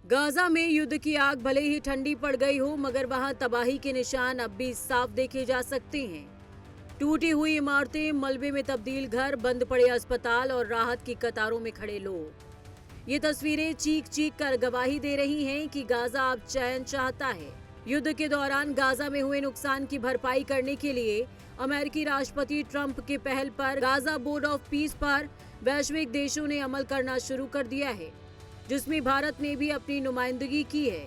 Gaza में युद्ध की आग भले ही ठंडी पड़ गई हो, मगर वहां तबाही के निशान अब भी साफ देखे जा सकते हैं। टूटी हुई इमारतें, मलबे में तब्दील घर, बंद पड़े अस्पताल और राहत की कतारों में खड़े लोग। ये तस्वीरें चीख चीख कर गवाही दे रही हैं कि गाजा अब चैन चाहता है। युद्ध के दौरान गाजा में हुए नुकसान की भरपाई करने के लिए अमेरिकी राष्ट्रपति ट्रंप के पहल पर गाजा बोर्ड ऑफ पीस पर वैश्विक देशों ने अमल करना शुरू कर दिया है, जिसमें भारत ने भी अपनी नुमाइंदगी की है।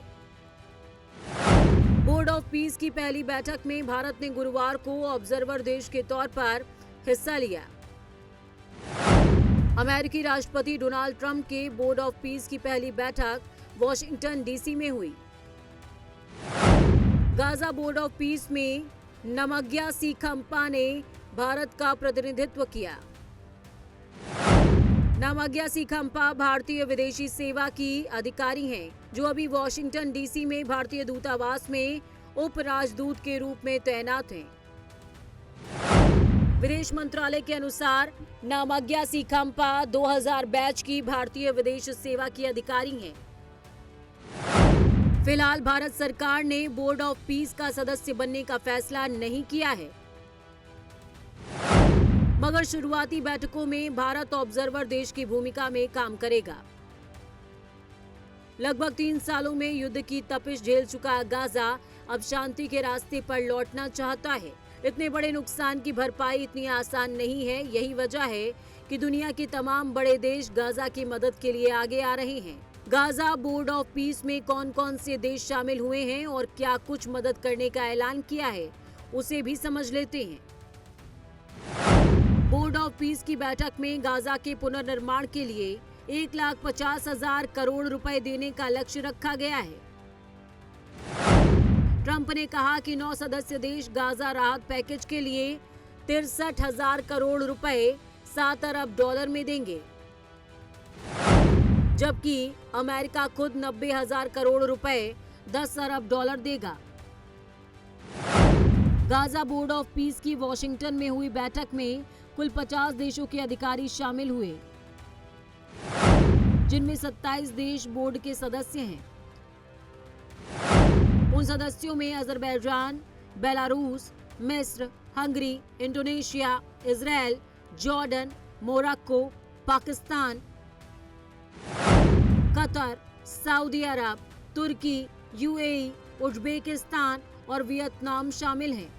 बोर्ड ऑफ पीस की पहली बैठक में भारत ने गुरुवार को ऑब्जर्वर देश के तौर पर हिस्सा लिया। अमेरिकी राष्ट्रपति डोनाल्ड ट्रंप के बोर्ड ऑफ पीस की पहली बैठक वॉशिंगटन डीसी में हुई। गाजा बोर्ड ऑफ पीस में नमग्या सीखम्पा ने भारत का प्रतिनिधित्व किया। नमग्या सीखम्पा भारतीय विदेशी सेवा की अधिकारी हैं, जो अभी वॉशिंगटन डीसी में भारतीय दूतावास में उप राजदूत के रूप में तैनात हैं। विदेश मंत्रालय के अनुसार नमग्या सीखम्पा 2000 बैच की भारतीय विदेश सेवा की अधिकारी हैं। फिलहाल भारत सरकार ने बोर्ड ऑफ पीस का सदस्य बनने का फैसला नहीं किया है, मगर शुरुआती बैठकों में भारत ऑब्जर्वर देश की भूमिका में काम करेगा। लगभग 3 सालों में युद्ध की तपिश झेल चुका गाजा अब शांति के रास्ते पर लौटना चाहता है। इतने बड़े नुकसान की भरपाई इतनी आसान नहीं है। यही वजह है कि दुनिया के तमाम बड़े देश गाजा की मदद के लिए आगे आ रहे हैं। गाजा बोर्ड ऑफ पीस में कौन कौन से देश शामिल हुए हैं और क्या कुछ मदद करने का ऐलान किया है, उसे भी समझ लेते हैं। बोर्ड ऑफ पीस की बैठक में गाजा के पुनर्निर्माण के लिए 1,50,000 करोड़ रुपए देने का लक्ष्य रखा गया है। ट्रंप ने कहा कि 9 सदस्य देश गाजा राहत पैकेज के लिए 63,000 करोड़ रुपए 7 अरब डॉलर में देंगे, जबकि अमेरिका खुद 90,000 करोड़ रुपए 10 अरब डॉलर देगा। गाजा बोर्ड ऑफ पीस की वॉशिंगटन में हुई बैठक में कुल 50 देशों के अधिकारी शामिल हुए, जिनमें 27 देश बोर्ड के सदस्य हैं। उन सदस्यों में अजरबैजान, बेलारूस, मिस्र, Hungary, Indonesia, Israel, Jordan, Morocco, Pakistan, Qatar, Saudi Arab, Turkey, UAE, Uzbekistan और वियतनाम शामिल हैं।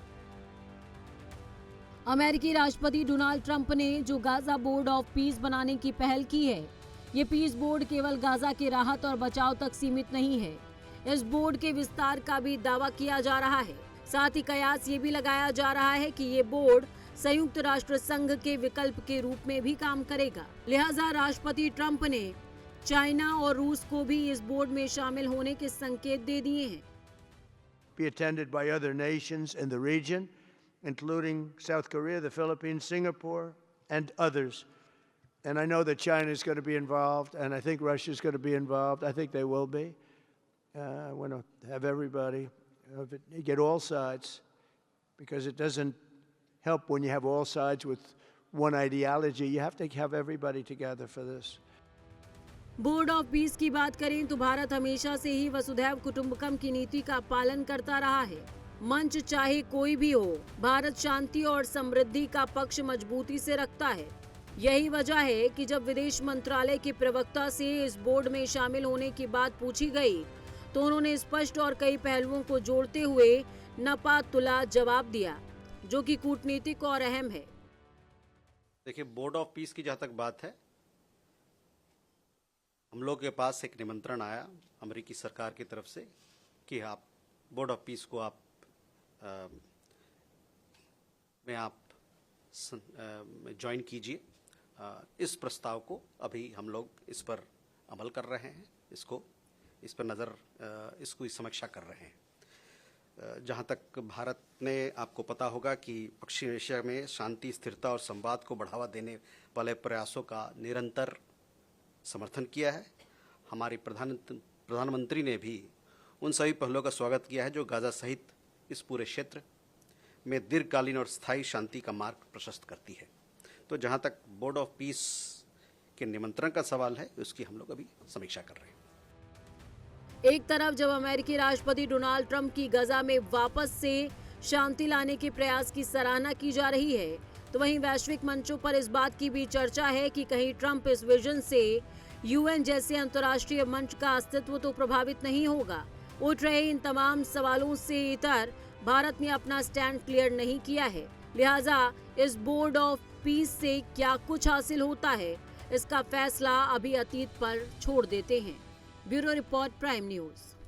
अमेरिकी राष्ट्रपति डोनाल्ड ट्रंप ने जो गाजा बोर्ड ऑफ पीस बनाने की पहल की है, ये पीस बोर्ड केवल गाजा की राहत और बचाव तक सीमित नहीं है। इस बोर्ड के विस्तार का भी दावा किया जा रहा है। साथ ही कयास ये भी लगाया जा रहा है कि ये बोर्ड संयुक्त राष्ट्र संघ के विकल्प के रूप में भी काम करेगा। लिहाजा राष्ट्रपति ट्रंप ने चाइना और रूस को भी इस बोर्ड में शामिल होने के संकेत दे दिए हैं। Be attended by other nations in the region, including South Korea, the Philippines, Singapore, and others. And I know that China is going to be involved, and I think Russia is going to be involved. I think they will be. I want to have everybody, get all sides, because it doesn't help when you have all sides with one ideology. You have to have everybody together for this. Board of peace की बात करें तो भारत हमेशा से ही वसुधैव कुटुंबकम की नीति का पालन करता रहा है। मंच चाहे कोई भी हो, भारत शांति और समृद्धि का पक्ष मजबूती से रखता है। यही वजह है कि जब विदेश मंत्रालय के प्रवक्ता से इस बोर्ड में शामिल होने की बात पूछी गई, तो उन्होंने स्पष्ट और कई पहलुओं को जोड़ते हुए नपा तुला जवाब दिया, जो कि कूटनीतिक और अहम है। देखिए, बोर्ड ऑफ पीस की जहाँ तक बात है, हम लोग के पास एक निमंत्रण आया अमेरिकी सरकार की तरफ से कि आप बोर्ड ऑफ पीस को आप ज्वाइन कीजिए। इस प्रस्ताव को अभी हम लोग इस पर अमल कर रहे हैं, इस पर इसको समीक्षा कर रहे हैं। जहाँ तक भारत ने, आपको पता होगा कि पश्चिम एशिया में शांति, स्थिरता और संवाद को बढ़ावा देने वाले प्रयासों का निरंतर समर्थन किया है। हमारी प्रधानमंत्री ने भी उन सभी पहलों का स्वागत किया है जो गाजा सहित इस पूरे क्षेत्र में दीर्घकालीन और स्थायी शांति का मार्ग प्रशस्त करती है। तो जहां तक बोर्ड ऑफ पीस के निमंत्रण का सवाल है, उसकी हम लोग अभी समीक्षा कर रहे हैं। एक तरफ जब अमेरिकी राष्ट्रपति डोनाल्ड ट्रंप की गजा में वापस से शांति लाने के प्रयास की सराहना की जा रही है, तो वहीं वैश्विक मंचों पर इस बात की भी चर्चा है कि कहीं ट्रंप इस विजन से यूएन जैसे अंतर्राष्ट्रीय मंच का अस्तित्व तो प्रभावित नहीं होगा। उठ रहे इन तमाम सवालों से इतर भारत ने अपना स्टैंड क्लियर नहीं किया है, लिहाजा इस बोर्ड ऑफ पीस से क्या कुछ हासिल होता है, इसका फैसला अभी अतीत पर छोड़ देते हैं। Bureau report, prime news.